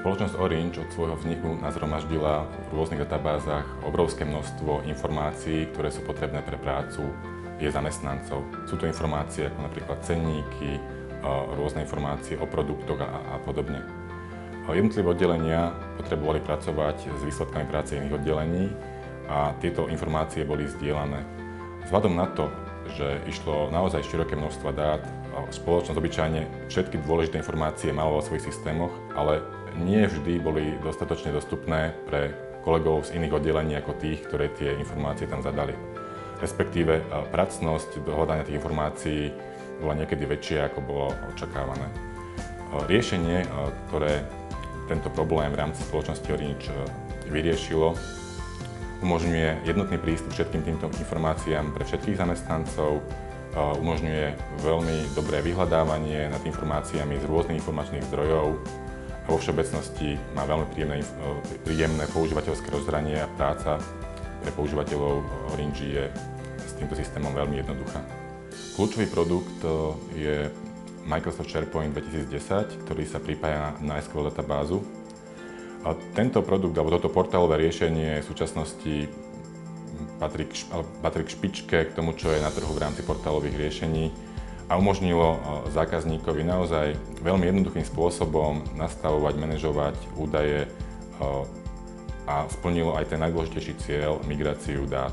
Spoločnosť Orange od svojho vzniku nazhromaždila v rôznych databázach obrovské množstvo informácií, ktoré sú potrebné pre prácu jej zamestnancov. Sú to informácie ako napríklad cenníky, rôzne informácie o produktoch a podobne. Jednotlivé oddelenia potrebovali pracovať s výsledkami práce iných oddelení a tieto informácie boli zdieľané. Vzhľadom na to, že išlo naozaj široké množstvo dát, spoločnosť obyčajne všetky dôležité informácie mala vo svojich systémoch, ale nie vždy boli dostatočne dostupné pre kolegov z iných oddelení ako tých, ktoré tie informácie tam zadali. Respektíve pracnosť do hľadania tých informácií bola niekedy väčšia, ako bolo očakávané. Riešenie, ktoré tento problém v rámci spoločnosti Orange vyriešilo, umožňuje jednotný prístup všetkým týmto informáciám pre všetkých zamestnancov, umožňuje veľmi dobré vyhľadávanie nad informáciami z rôznych informačných zdrojov a vo všeobecnosti má veľmi príjemné používateľské rozhranie a práca pre používateľov Orange je s týmto systémom veľmi jednoduchá. Kľúčový produkt je Microsoft SharePoint 2010, ktorý sa pripája na SQL databázu. A tento produkt, alebo toto portálové riešenie v súčasnosti patrí k špičke k tomu, čo je na trhu v rámci portálových riešení a umožnilo zákazníkovi naozaj veľmi jednoduchým spôsobom nastavovať, manažovať údaje a splnilo aj ten najdôležitejší cieľ, migráciu dát.